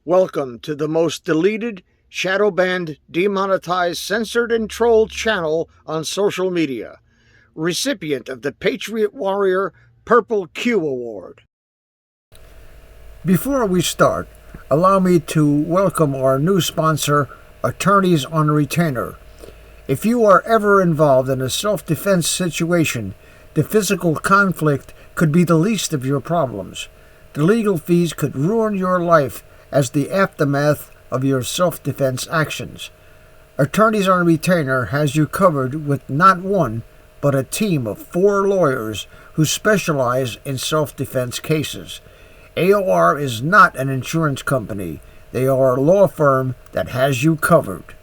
Welcome to the most deleted, shadow banned, demonetized, censored, and trolled channel on social media. Recipient of the Patriot Warrior Purple Q Award. Before we start, allow me to welcome our new sponsor, Attorneys on Retainer. If you are ever involved in a self-defense situation, the physical conflict could be the least of your problems. The legal fees could ruin your life as the aftermath of your self-defense actions. Attorneys on Retainer has you covered with not one, but a team of 4 lawyers who specialize in self-defense cases. AOR is not an insurance company. They are a law firm that has you covered.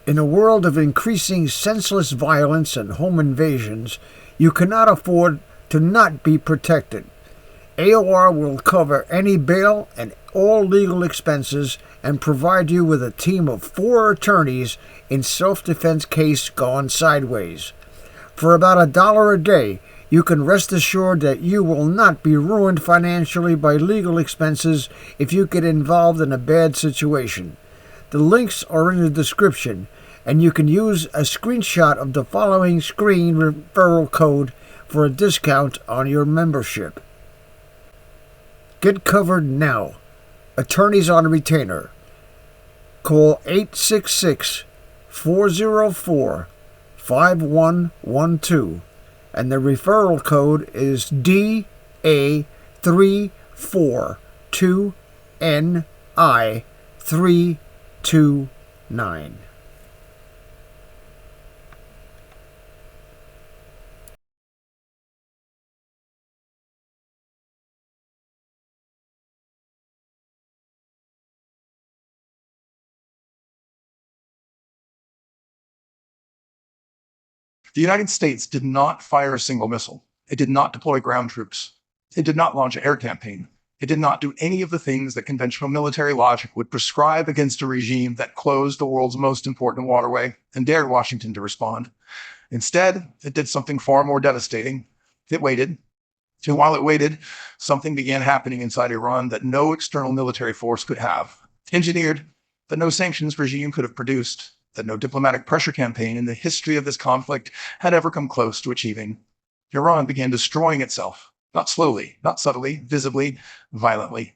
In a world of increasing senseless violence and home invasions, you cannot afford to not be protected. AOR will cover any bail and all legal expenses and provide you with a team of 4 attorneys in self-defense case gone sideways. For about $1 a day, you can rest assured that you will not be ruined financially by legal expenses if you get involved in a bad situation. The links are in the description, and you can use a screenshot of the following screen referral code for a discount on your membership. Get covered now. Attorneys on Retainer. Call 866-404-5112, and the referral code is DA342NI329. The United States did not fire a single missile. It did not deploy ground troops. It did not launch an air campaign. It did not do any of the things that conventional military logic would prescribe against a regime that closed the world's most important waterway and dared Washington to respond. Instead, it did something far more devastating. It waited. And while it waited, something began happening inside Iran that no external military force could have. Engineered, that no sanctions regime could have produced, that no diplomatic pressure campaign in the history of this conflict had ever come close to achieving. Iran began destroying itself, not slowly, not subtly, visibly, violently,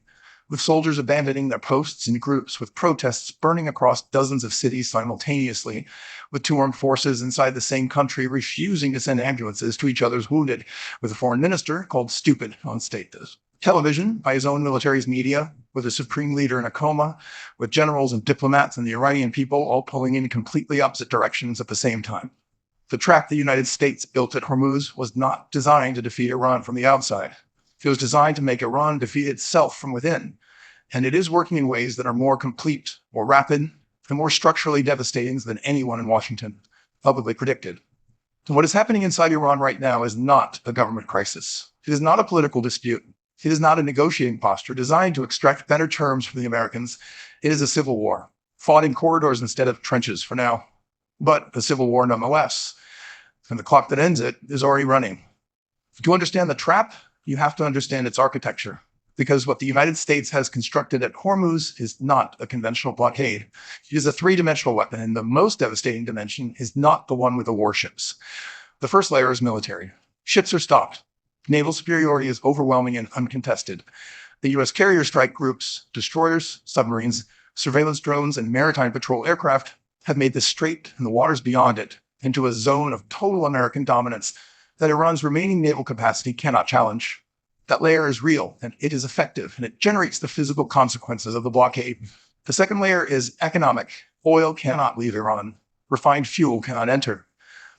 with soldiers abandoning their posts in groups, with protests burning across dozens of cities simultaneously, with 2 armed forces inside the same country refusing to send ambulances to each other's wounded, with a foreign minister called stupid on state television by his own military's media, with a supreme leader in a coma, with generals and diplomats and the Iranian people all pulling in completely opposite directions at the same time. The trap the United States built at Hormuz was not designed to defeat Iran from the outside. It was designed to make Iran defeat itself from within. And it is working in ways that are more complete, more rapid, and more structurally devastating than anyone in Washington publicly predicted. And what is happening inside Iran right now is not a government crisis. It is not a political dispute. It is not a negotiating posture designed to extract better terms from the Americans. It is a civil war, fought in corridors instead of trenches for now, but a civil war nonetheless. And the clock that ends it is already running. To understand the trap, you have to understand its architecture, because what the United States has constructed at Hormuz is not a conventional blockade. It is a 3-dimensional weapon, and the most devastating dimension is not the one with the warships. The first layer is military. Ships are stopped. Naval superiority is overwhelming and uncontested. The U.S. carrier strike groups, destroyers, submarines, surveillance drones, and maritime patrol aircraft have made the strait and the waters beyond it into a zone of total American dominance that Iran's remaining naval capacity cannot challenge. That layer is real, and it is effective, and it generates the physical consequences of the blockade. The second layer is economic. Oil cannot leave Iran. Refined fuel cannot enter.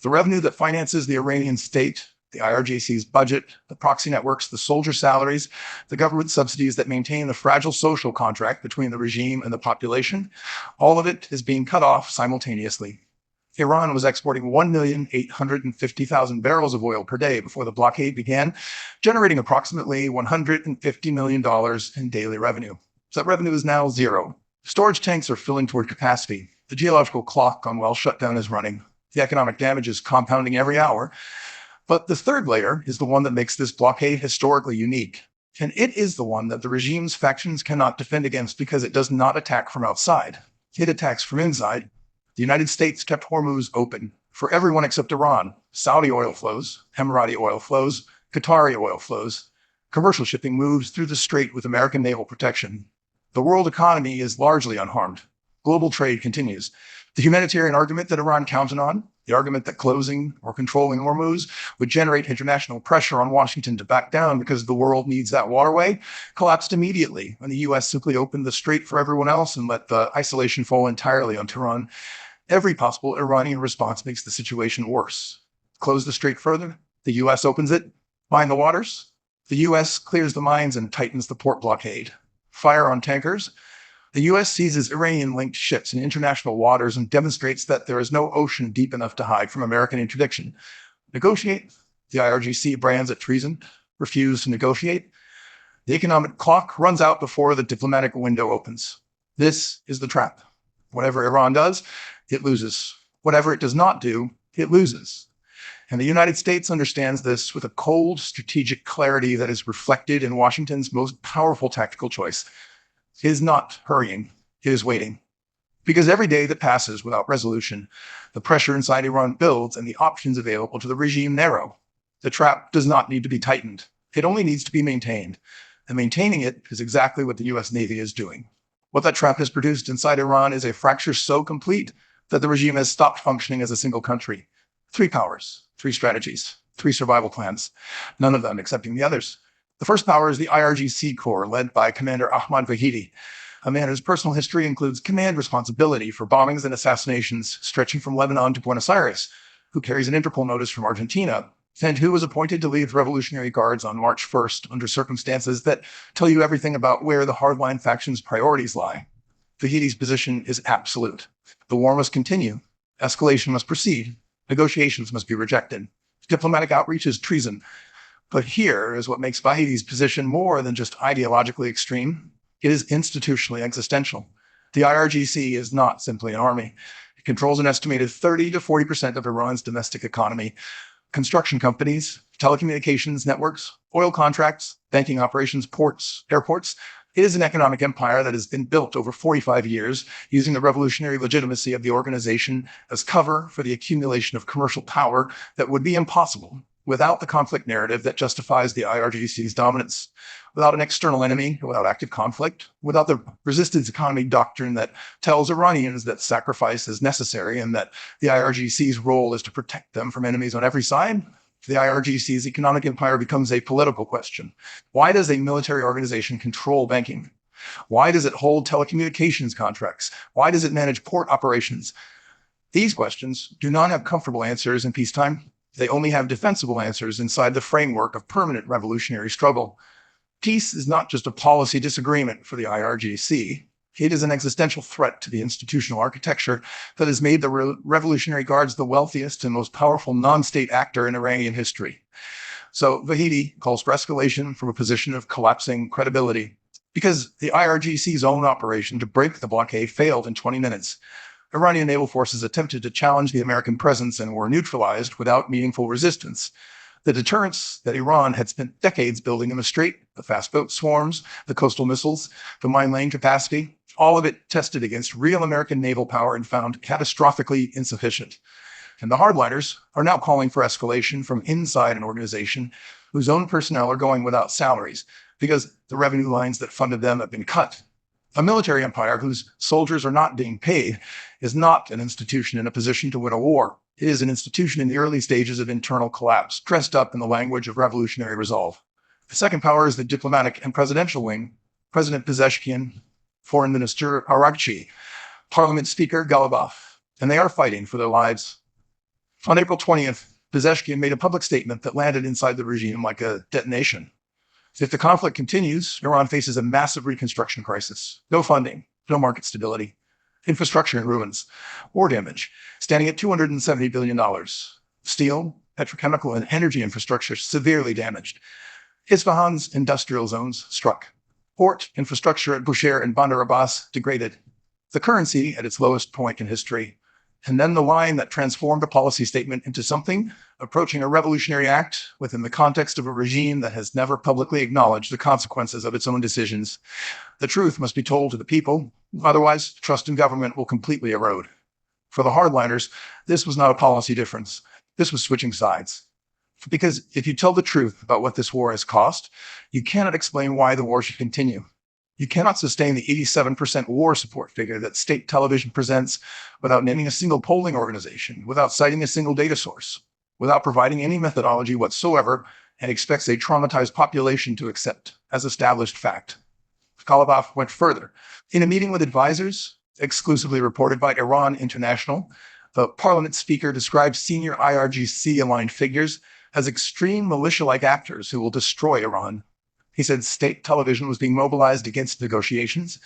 The revenue that finances the Iranian state, the IRGC's budget, the proxy networks, the soldier salaries, the government subsidies that maintain the fragile social contract between the regime and the population, all of it is being cut off simultaneously. Iran was exporting 1,850,000 barrels of oil per day before the blockade began, generating approximately $150 million in daily revenue. So that revenue is now zero. Storage tanks are filling toward capacity. The geological clock on well shutdown is running. The economic damage is compounding every hour. But the third layer is the one that makes this blockade historically unique. And it is the one that the regime's factions cannot defend against because it does not attack from outside. It attacks from inside. The United States kept Hormuz open for everyone except Iran. Saudi oil flows, Emirati oil flows, Qatari oil flows. Commercial shipping moves through the strait with American naval protection. The world economy is largely unharmed. Global trade continues. The humanitarian argument that Iran counted on, the argument that closing or controlling Hormuz would generate international pressure on Washington to back down because the world needs that waterway, collapsed immediately when the U.S. simply opened the strait for everyone else and let the isolation fall entirely on Tehran. Every possible Iranian response makes the situation worse. Close the strait further, the U.S. opens it. Mine the waters, the U.S. clears the mines and tightens the port blockade. Fire on tankers. The U.S. seizes Iranian-linked ships in international waters and demonstrates that there is no ocean deep enough to hide from American interdiction. Negotiate. The IRGC brands it treason. Refuse to negotiate. The economic clock runs out before the diplomatic window opens. This is the trap. Whatever Iran does, it loses. Whatever it does not do, it loses. And the United States understands this with a cold strategic clarity that is reflected in Washington's most powerful tactical choice. It is not hurrying, it is waiting. Because every day that passes without resolution, the pressure inside Iran builds and the options available to the regime narrow. The trap does not need to be tightened. It only needs to be maintained. And maintaining it is exactly what the U.S. Navy is doing. What that trap has produced inside Iran is a fracture so complete that the regime has stopped functioning as a single country. 3 powers, 3 strategies, 3 survival plans, none of them accepting the others. The first power is the IRGC Corps, led by Commander Ahmad Vahidi, a man whose personal history includes command responsibility for bombings and assassinations stretching from Lebanon to Buenos Aires, who carries an Interpol notice from Argentina, and who was appointed to lead Revolutionary Guards on March 1st under circumstances that tell you everything about where the hardline faction's priorities lie. Vahidi's position is absolute. The war must continue. Escalation must proceed. Negotiations must be rejected. Diplomatic outreach is treason. But here is what makes Vahidi's position more than just ideologically extreme. It is institutionally existential. The IRGC is not simply an army. It controls an estimated 30 to 40% of Iran's domestic economy. Construction companies, telecommunications networks, oil contracts, banking operations, ports, airports. It is an economic empire that has been built over 45 years using the revolutionary legitimacy of the organization as cover for the accumulation of commercial power that would be impossible without the conflict narrative that justifies the IRGC's dominance, without an external enemy, without active conflict, without the resistance economy doctrine that tells Iranians that sacrifice is necessary and that the IRGC's role is to protect them from enemies on every side. The IRGC's economic empire becomes a political question. Why does a military organization control banking? Why does it hold telecommunications contracts? Why does it manage port operations? These questions do not have comfortable answers in peacetime. They only have defensible answers inside the framework of permanent revolutionary struggle. Peace is not just a policy disagreement for the IRGC. It is an existential threat to the institutional architecture that has made the Revolutionary Guards the wealthiest and most powerful non-state actor in Iranian history. So Vahidi calls for escalation from a position of collapsing credibility because the IRGC's own operation to break the blockade failed in 20 minutes. Iranian naval forces attempted to challenge the American presence and were neutralized without meaningful resistance. The deterrence that Iran had spent decades building in the strait, the fast boat swarms, the coastal missiles, the mine laying capacity, all of it tested against real American naval power and found catastrophically insufficient. And the hardliners are now calling for escalation from inside an organization whose own personnel are going without salaries because the revenue lines that funded them have been cut. A military empire whose soldiers are not being paid is not an institution in a position to win a war. It is an institution in the early stages of internal collapse, dressed up in the language of revolutionary resolve. The second power is the diplomatic and presidential wing. President Pezeshkian, Foreign Minister Aragchi, Parliament Speaker Galibaf, and they are fighting for their lives. On April 20th, Pezeshkian made a public statement that landed inside the regime like a detonation. If the conflict continues, Iran faces a massive reconstruction crisis. No funding, no market stability, infrastructure in ruins, war damage, standing at $270 billion. Steel, petrochemical, and energy infrastructure severely damaged. Isfahan's industrial zones struck. Port infrastructure at Bushehr and Bandar Abbas degraded. The currency at its lowest point in history. And then the line that transformed a policy statement into something approaching a revolutionary act within the context of a regime that has never publicly acknowledged the consequences of its own decisions. The truth must be told to the people, otherwise trust in government will completely erode. For the hardliners, this was not a policy difference. This was switching sides. Because if you tell the truth about what this war has cost, you cannot explain why the war should continue. You cannot sustain the 87% war support figure that state television presents without naming a single polling organization, without citing a single data source, without providing any methodology whatsoever, and expects a traumatized population to accept as established fact. Kalibaf went further. In a meeting with advisors, exclusively reported by Iran International, the parliament speaker described senior IRGC-aligned figures as extreme militia-like actors who will destroy Iran. He said state television was being mobilized against negotiations.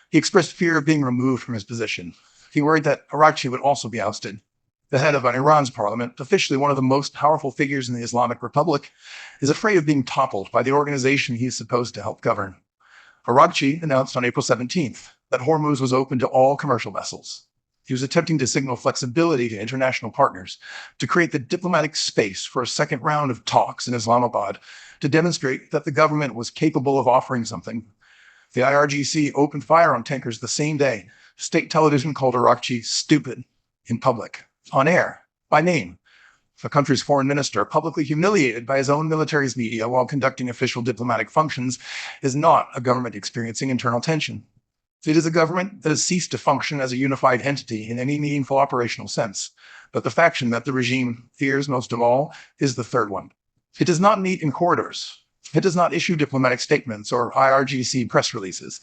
He expressed fear of being removed from his position. He worried that Araghchi would also be ousted. The head of Iran's parliament, officially one of the most powerful figures in the Islamic Republic, is afraid of being toppled by the organization he is supposed to help govern. Araghchi announced on April 17th that Hormuz was open to all commercial vessels. He was attempting to signal flexibility to international partners, to create the diplomatic space for a second round of talks in Islamabad, to demonstrate that the government was capable of offering something. The IRGC opened fire on tankers the same day. State television called Araghchi stupid in public, on air, by name. The country's foreign minister, publicly humiliated by his own military's media while conducting official diplomatic functions, is not a government experiencing internal tension. It is a government that has ceased to function as a unified entity in any meaningful operational sense. But the faction that the regime fears most of all is the third one. It does not meet in corridors. It does not issue diplomatic statements or IRGC press releases.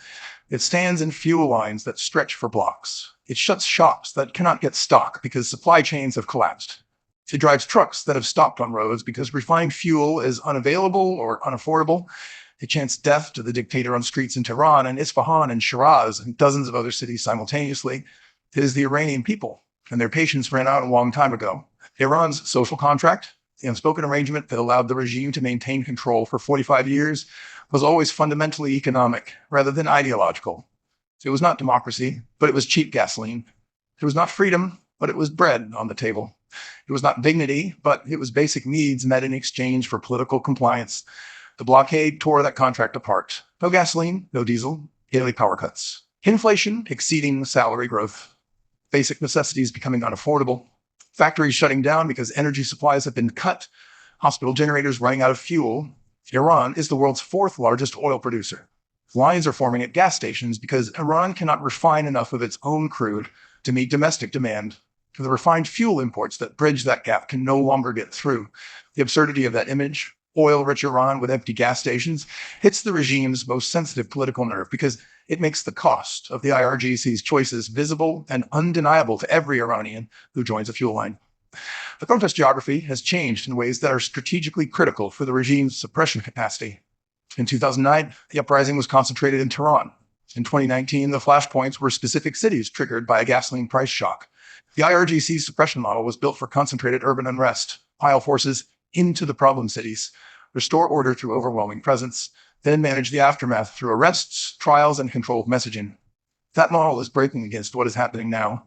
It stands in fuel lines that stretch for blocks. It shuts shops that cannot get stock because supply chains have collapsed. It drives trucks that have stopped on roads because refined fuel is unavailable or unaffordable. It chants death to the dictator on streets in Tehran and Isfahan and Shiraz and dozens of other cities simultaneously. It is the Iranian people, and their patience ran out a long time ago. Iran's social contract, the unspoken arrangement that allowed the regime to maintain control for 45 years, was always fundamentally economic rather than ideological. It was not democracy, but it was cheap gasoline. It was not freedom, but it was bread on the table. It was not dignity, but it was basic needs met in exchange for political compliance. The blockade tore that contract apart. No gasoline, no diesel, daily power cuts. Inflation exceeding salary growth. Basic necessities becoming unaffordable. Factories shutting down because energy supplies have been cut. Hospital generators running out of fuel. Iran is the world's fourth largest oil producer. Lines are forming at gas stations because Iran cannot refine enough of its own crude to meet domestic demand. The refined fuel imports that bridge that gap can no longer get through. The absurdity of that image, oil-rich Iran with empty gas stations, hits the regime's most sensitive political nerve because it makes the cost of the IRGC's choices visible and undeniable to every Iranian who joins a fuel line. The protest geography has changed in ways that are strategically critical for the regime's suppression capacity. In 2009, the uprising was concentrated in Tehran. In 2019, the flashpoints were specific cities triggered by a gasoline price shock. The IRGC's suppression model was built for concentrated urban unrest, pile forces into the problem cities, restore order through overwhelming presence, then manage the aftermath through arrests, trials, and controlled messaging. That model is breaking against what is happening now.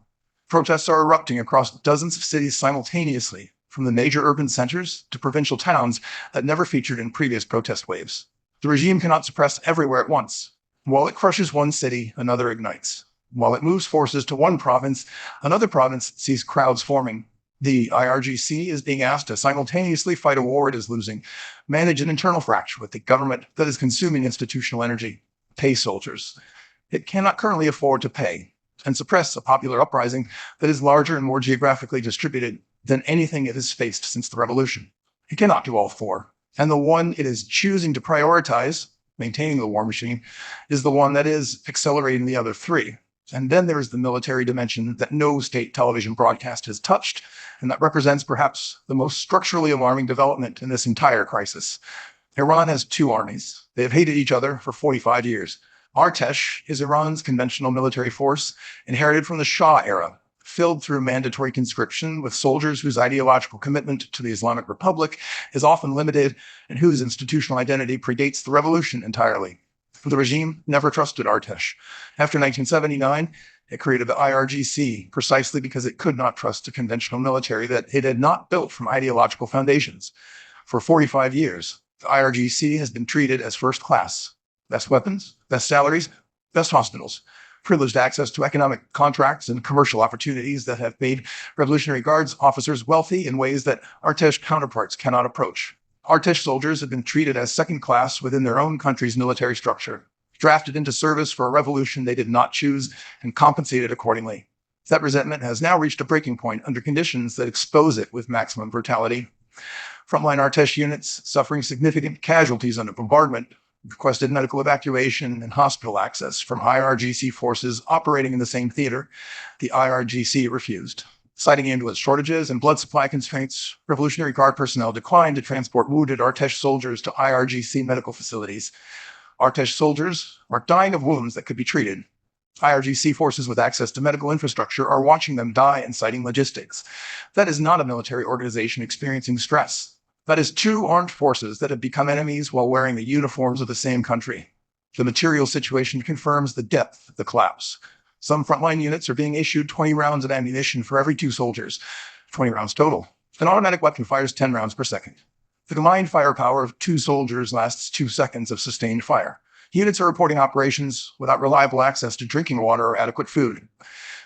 Protests are erupting across dozens of cities simultaneously, from the major urban centers to provincial towns that never featured in previous protest waves. The regime cannot suppress everywhere at once. While it crushes one city, another ignites. While it moves forces to one province, another province sees crowds forming. The IRGC is being asked to simultaneously fight a war it is losing, manage an internal fracture with the government that is consuming institutional energy, pay soldiers it cannot currently afford to pay, and suppress a popular uprising that is larger and more geographically distributed than anything it has faced since the revolution. It cannot do all four, and the one it is choosing to prioritize, maintaining the war machine, is the one that is accelerating the other three. And then there is the military dimension that no state television broadcast has touched, and that represents perhaps the most structurally alarming development in this entire crisis. Iran has two armies. They have hated each other for 45 years. Artesh is Iran's conventional military force, inherited from the Shah era, filled through mandatory conscription with soldiers whose ideological commitment to the Islamic Republic is often limited and whose institutional identity predates the revolution entirely. The regime never trusted Artesh. After 1979, it created the IRGC precisely because it could not trust a conventional military that it had not built from ideological foundations. For 45 years, the IRGC has been treated as first class. Best weapons, best salaries, best hospitals, privileged access to economic contracts and commercial opportunities that have made Revolutionary Guards officers wealthy in ways that Artesh counterparts cannot approach. Artesh soldiers have been treated as second class within their own country's military structure, drafted into service for a revolution they did not choose and compensated accordingly. That resentment has now reached a breaking point under conditions that expose it with maximum brutality. Frontline Artesh units suffering significant casualties under bombardment requested medical evacuation and hospital access from IRGC forces operating in the same theater. The IRGC refused. Citing ambulance shortages and blood supply constraints, Revolutionary Guard personnel declined to transport wounded Artesh soldiers to IRGC medical facilities. Artesh soldiers are dying of wounds that could be treated. IRGC forces with access to medical infrastructure are watching them die and citing logistics. That is not a military organization experiencing stress. That is two armed forces that have become enemies while wearing the uniforms of the same country. The material situation confirms the depth of the collapse. Some frontline units are being issued 20 rounds of ammunition for every 2 soldiers, 20 rounds total. An automatic weapon fires 10 rounds per second. The combined firepower of 2 soldiers lasts 2 seconds of sustained fire. Units are reporting operations without reliable access to drinking water or adequate food.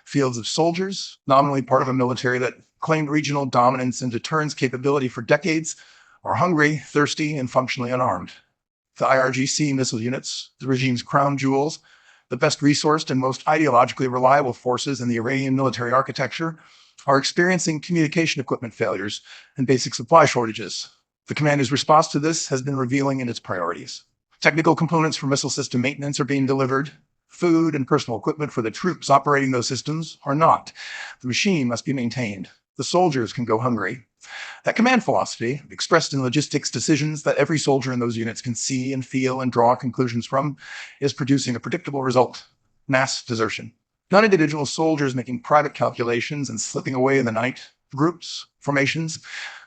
Fields of soldiers, nominally part of a military that claimed regional dominance and deterrence capability for decades, are hungry, thirsty, and functionally unarmed. The IRGC missile units, the regime's crown jewels, the best resourced and most ideologically reliable forces in the Iranian military architecture, are experiencing communication equipment failures and basic supply shortages. The commander's response to this has been revealing in its priorities. Technical components for missile system maintenance are being delivered. Food and personal equipment for the troops operating those systems are not. The machine must be maintained. The soldiers can go hungry. That command philosophy, expressed in logistics decisions that every soldier in those units can see and feel and draw conclusions from, is producing a predictable result: mass desertion. Not individual soldiers making private calculations and slipping away in the night. Groups, formations,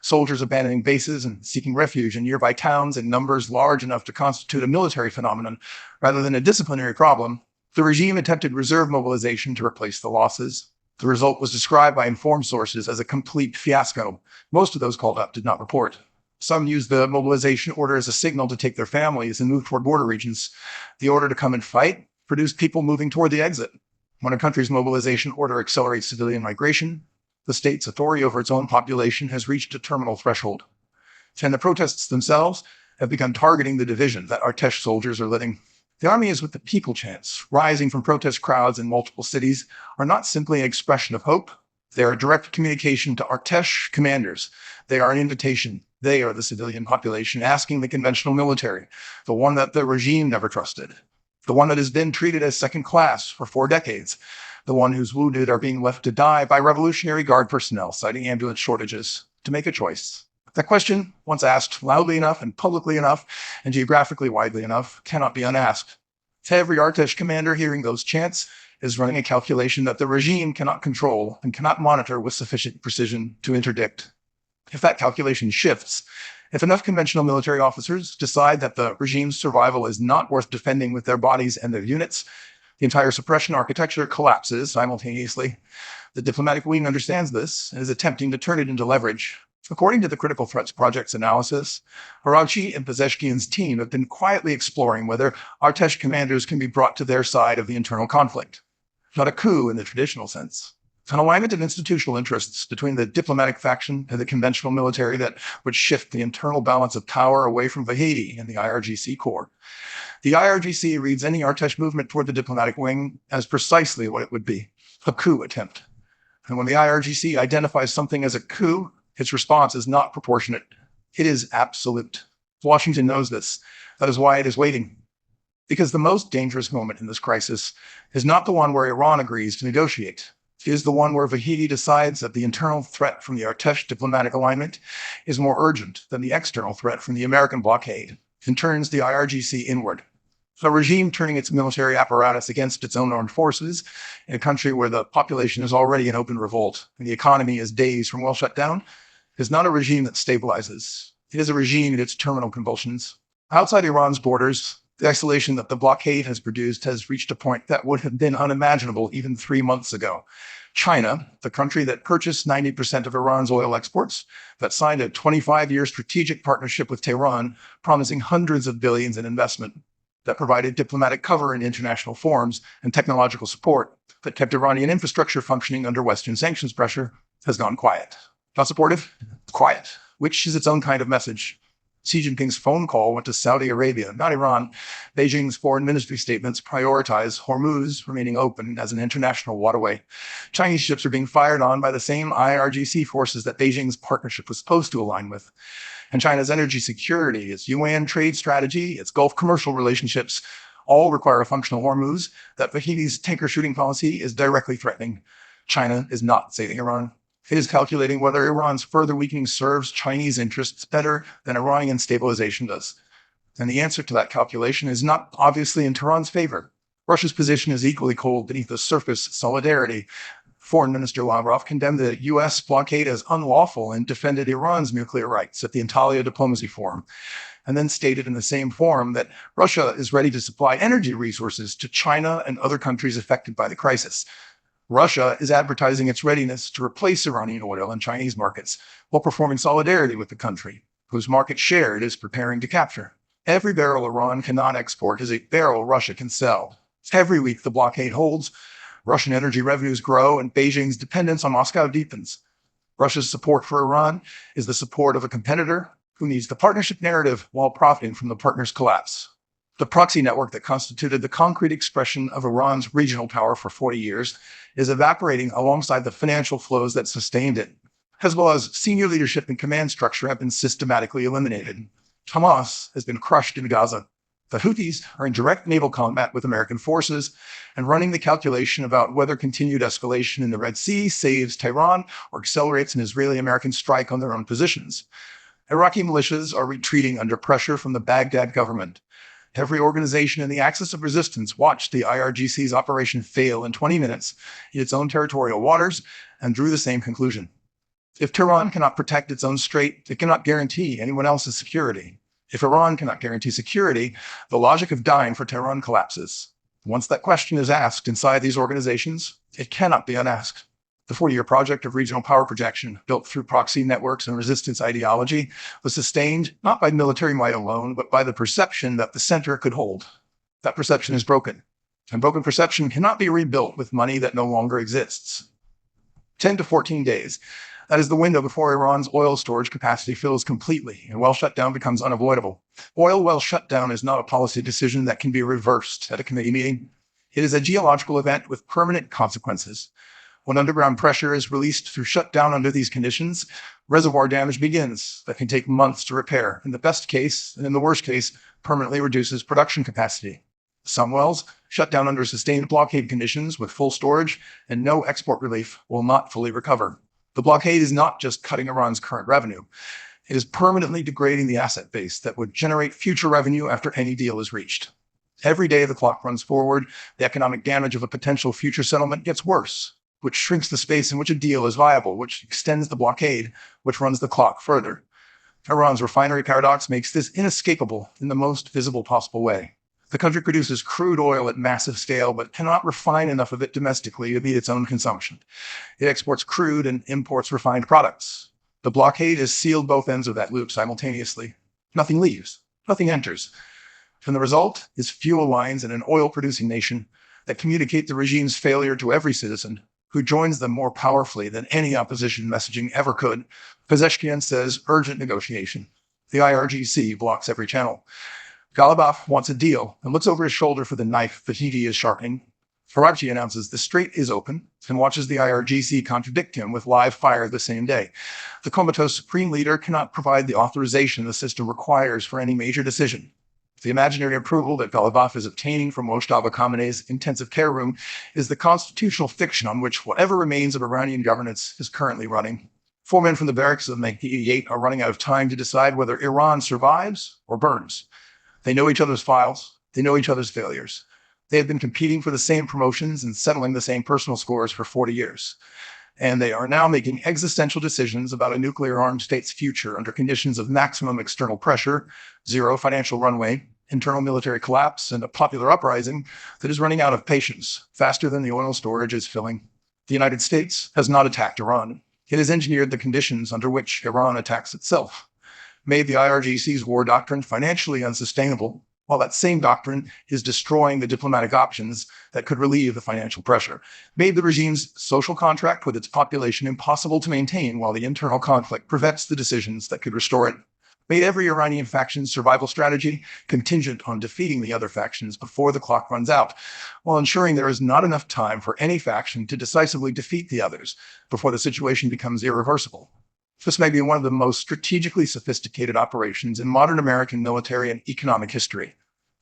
soldiers abandoning bases and seeking refuge in nearby towns in numbers large enough to constitute a military phenomenon rather than a disciplinary problem. The regime attempted reserve mobilization to replace the losses. The result was described by informed sources as a complete fiasco. Most of those called up did not report. Some used the mobilization order as a signal to take their families and move toward border regions. The order to come and fight produced people moving toward the exit. When a country's mobilization order accelerates civilian migration, the state's authority over its own population has reached a terminal threshold. And the protests themselves have begun targeting the division that Artesh soldiers are living. The army is what the Peakle chants, rising from protest crowds in multiple cities, are not simply an expression of hope. They are a direct communication to Artesh commanders. They are an invitation. They are the civilian population asking the conventional military, the one that the regime never trusted, the one that has been treated as second class for 4 decades, the one whose wounded are being left to die by Revolutionary Guard personnel citing ambulance shortages, to make a choice. That question, once asked loudly enough and publicly enough and geographically widely enough, cannot be unasked. Every Artesh commander hearing those chants is running a calculation that the regime cannot control and cannot monitor with sufficient precision to interdict. If that calculation shifts, if enough conventional military officers decide that the regime's survival is not worth defending with their bodies and their units, the entire suppression architecture collapses simultaneously. The diplomatic wing understands this and is attempting to turn it into leverage. According to the Critical Threats Project's analysis, Fauci and Pezeshkian's team have been quietly exploring whether Artesh commanders can be brought to their side of the internal conflict. Not a coup in the traditional sense. An alignment of institutional interests between the diplomatic faction and the conventional military that would shift the internal balance of power away from Vahidi and the IRGC core. The IRGC reads any Artesh movement toward the diplomatic wing as precisely what it would be: a coup attempt. And when the IRGC identifies something as a coup, its response is not proportionate. It is absolute. Washington knows this. That is why it is waiting. Because the most dangerous moment in this crisis is not the one where Iran agrees to negotiate. It is the one where Vahidi decides that the internal threat from the Artesh diplomatic alignment is more urgent than the external threat from the American blockade, and turns the IRGC inward. A regime turning its military apparatus against its own armed forces in a country where the population is already in open revolt and the economy is days from well shut down is not a regime that stabilizes. It is a regime in its terminal convulsions. Outside Iran's borders, The isolation that the blockade has produced has reached a point that would have been unimaginable even 3 months ago. China, the country that purchased 90% of Iran's oil exports, that signed a 25-year strategic partnership with Tehran, promising hundreds of billions in investment, that provided diplomatic cover in international forums and technological support, that kept Iranian infrastructure functioning under Western sanctions pressure, has gone quiet. Not supportive? Quiet, which is its own kind of message. Xi Jinping's phone call went to Saudi Arabia, not Iran. Beijing's foreign ministry statements prioritize Hormuz remaining open as an international waterway. Chinese ships are being fired on by the same IRGC forces that Beijing's partnership was supposed to align with. And China's energy security, its UN trade strategy, its Gulf commercial relationships all require a functional Hormuz that Vahedi's tanker shooting policy is directly threatening. China is not saving Iran. It is calculating whether Iran's further weakening serves Chinese interests better than Iranian stabilization does. And the answer to that calculation is not obviously in Tehran's favor. Russia's position is equally cold beneath the surface solidarity. Foreign Minister Lavrov condemned the U.S. blockade as unlawful and defended Iran's nuclear rights at the Antalya Diplomacy Forum, and then stated in the same forum that Russia is ready to supply energy resources to China and other countries affected by the crisis. Russia is advertising its readiness to replace Iranian oil in Chinese markets while performing solidarity with the country, whose market share it is preparing to capture. Every barrel Iran cannot export is a barrel Russia can sell. Every week the blockade holds, Russian energy revenues grow, and Beijing's dependence on Moscow deepens. Russia's support for Iran is the support of a competitor who needs the partnership narrative while profiting from the partner's collapse. The proxy network that constituted the concrete expression of Iran's regional power for 40 years is evaporating alongside the financial flows that sustained it, as well as senior leadership and command structure have been systematically eliminated. Hamas has been crushed in Gaza. The Houthis are in direct naval combat with American forces and running the calculation about whether continued escalation in the Red Sea saves Tehran or accelerates an Israeli-American strike on their own positions. Iraqi militias are retreating under pressure from the Baghdad government. Every organization in the axis of resistance watched the IRGC's operation fail in 20 minutes in its own territorial waters and drew the same conclusion. If Tehran cannot protect its own strait, it cannot guarantee anyone else's security. If Iran cannot guarantee security, the logic of dying for Tehran collapses. Once that question is asked inside these organizations, it cannot be unasked. The 40-year project of regional power projection, built through proxy networks and resistance ideology, was sustained not by military might alone, but by the perception that the center could hold. That perception is broken, and broken perception cannot be rebuilt with money that no longer exists. 10 to 14 days. That is the window before Iran's oil storage capacity fills completely and well shut down becomes unavoidable. Oil well shut down is not a policy decision that can be reversed at a committee meeting. It is a geological event with permanent consequences. When underground pressure is released through shutdown under these conditions, reservoir damage begins that can take months to repair. In the best case, and in the worst case, permanently reduces production capacity. Some wells, shut down under sustained blockade conditions with full storage and no export relief, will not fully recover. The blockade is not just cutting Iran's current revenue. It is permanently degrading the asset base that would generate future revenue after any deal is reached. Every day the clock runs forward, the economic damage of a potential future settlement gets worse, which shrinks the space in which a deal is viable, which extends the blockade, which runs the clock further. Iran's refinery paradox makes this inescapable in the most visible possible way. The country produces crude oil at massive scale, but cannot refine enough of it domestically to meet its own consumption. It exports crude and imports refined products. The blockade has sealed both ends of that loop simultaneously. Nothing leaves, nothing enters. And the result is fuel lines in an oil-producing nation that communicate the regime's failure to every citizen, who joins them more powerfully than any opposition messaging ever could. Pezeshkian says urgent negotiation. The IRGC blocks every channel. Ghalibaf wants a deal and looks over his shoulder for the knife Vahedi is sharpening. Fauci announces the strait is open and watches the IRGC contradict him with live fire the same day. The comatose supreme leader cannot provide the authorization the system requires for any major decision. The imaginary approval that Ghalibaf is obtaining from Mojtaba Khamenei's intensive care room is the constitutional fiction on which whatever remains of Iranian governance is currently running. 4 men from the barracks of Mehdi are running out of time to decide whether Iran survives or burns. They know each other's files. They know each other's failures. They have been competing for the same promotions and settling the same personal scores for 40 years. And they are now making existential decisions about a nuclear-armed state's future under conditions of maximum external pressure, zero financial runway, internal military collapse, and a popular uprising that is running out of patience faster than the oil storage is filling. The United States has not attacked Iran. It has engineered the conditions under which Iran attacks itself, made the IRGC's war doctrine financially unsustainable, while that same doctrine is destroying the diplomatic options that could relieve the financial pressure, made the regime's social contract with its population impossible to maintain while the internal conflict prevents the decisions that could restore it, made every Iranian faction's survival strategy contingent on defeating the other factions before the clock runs out, while ensuring there is not enough time for any faction to decisively defeat the others before the situation becomes irreversible. This may be one of the most strategically sophisticated operations in modern American military and economic history.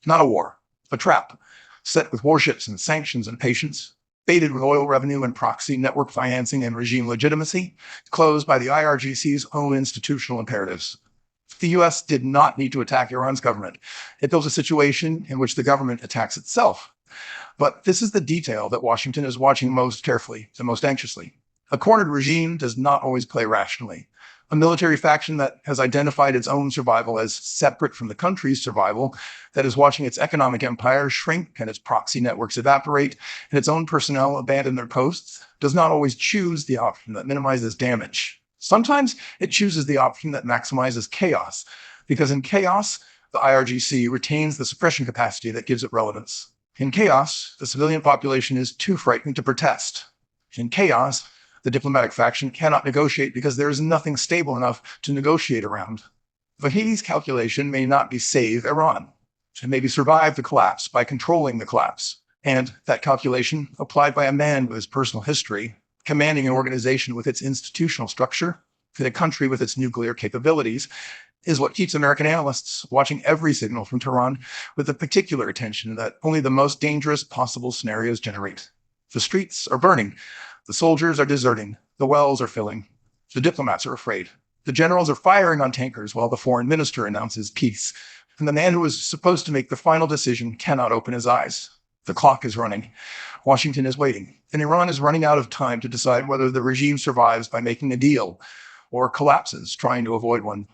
Not a war, a trap, set with warships and sanctions and patience, baited with oil revenue and proxy network financing and regime legitimacy, closed by the IRGC's own institutional imperatives. The U.S. did not need to attack Iran's government. It built a situation in which the government attacks itself. But this is the detail that Washington is watching most carefully and most anxiously. A cornered regime does not always play rationally. A military faction that has identified its own survival as separate from the country's survival, that is watching its economic empire shrink and its proxy networks evaporate, and its own personnel abandon their posts, does not always choose the option that minimizes damage. Sometimes it chooses the option that maximizes chaos, because in chaos, the IRGC retains the suppression capacity that gives it relevance. In chaos, the civilian population is too frightened to protest. In chaos, the diplomatic faction cannot negotiate because there is nothing stable enough to negotiate around. Vahid's calculation may not be save Iran. It may be survive the collapse by controlling the collapse. And that calculation, applied by a man with his personal history, commanding an organization with its institutional structure, in a country with its nuclear capabilities, is what keeps American analysts watching every signal from Tehran with the particular attention that only the most dangerous possible scenarios generate. The streets are burning. The soldiers are deserting. The wells are filling. The diplomats are afraid. The generals are firing on tankers while the foreign minister announces peace. And the man who is supposed to make the final decision cannot open his eyes. The clock is running. Washington is waiting. And Iran is running out of time to decide whether the regime survives by making a deal or collapses trying to avoid one.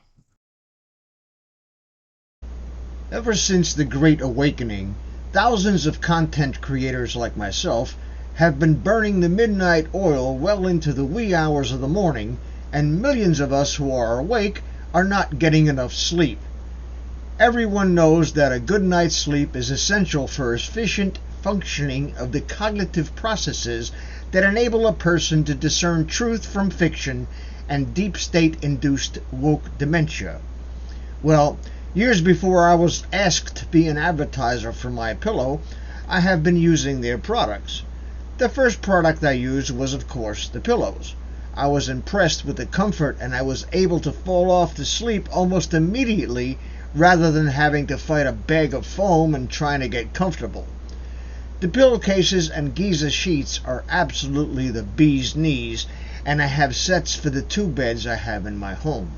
Ever since the Great Awakening, thousands of content creators like myself have been burning the midnight oil well into the wee hours of the morning, and millions of us who are awake are not getting enough sleep. Everyone knows that a good night's sleep is essential for efficient functioning of the cognitive processes that enable a person to discern truth from fiction and deep state-induced woke dementia. Well, years before I was asked to be an advertiser for MyPillow, I have been using their products. The first product I used was, of course, the pillows. I was impressed with the comfort, and I was able to fall off to sleep almost immediately rather than having to fight a bag of foam and trying to get comfortable. The pillowcases and Giza sheets are absolutely the bee's knees, and I have sets for the 2 beds I have in my home.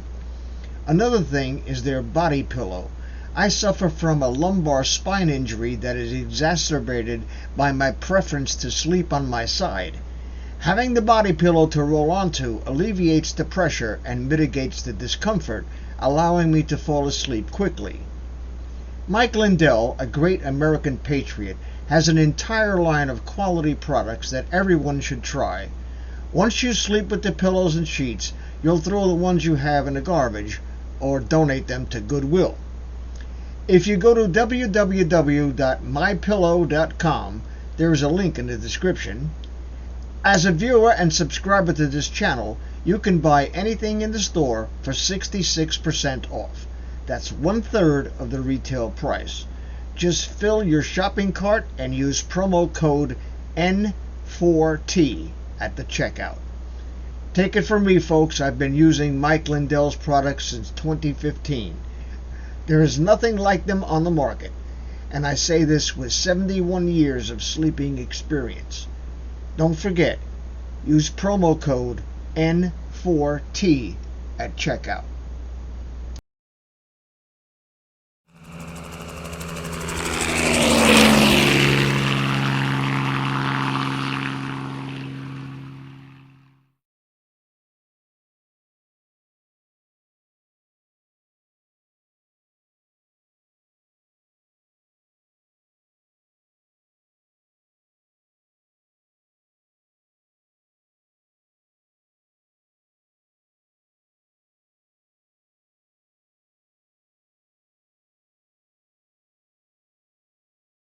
Another thing is their body pillow. I suffer from a lumbar spine injury that is exacerbated by my preference to sleep on my side. Having the body pillow to roll onto alleviates the pressure and mitigates the discomfort, allowing me to fall asleep quickly. Mike Lindell, a great American patriot, has an entire line of quality products that everyone should try. Once you sleep with the pillows and sheets, you'll throw the ones you have in the garbage or donate them to Goodwill. If you go to www.mypillow.com, there is a link in the description. As a viewer and subscriber to this channel, you can buy anything in the store for 66% off. That's 1/3 of the retail price. Just fill your shopping cart and use promo code N4T at the checkout. Take it from me, folks, I've been using Mike Lindell's products since 2015. There is nothing like them on the market, and I say this with 71 years of sleeping experience. Don't forget, use promo code N4T at checkout.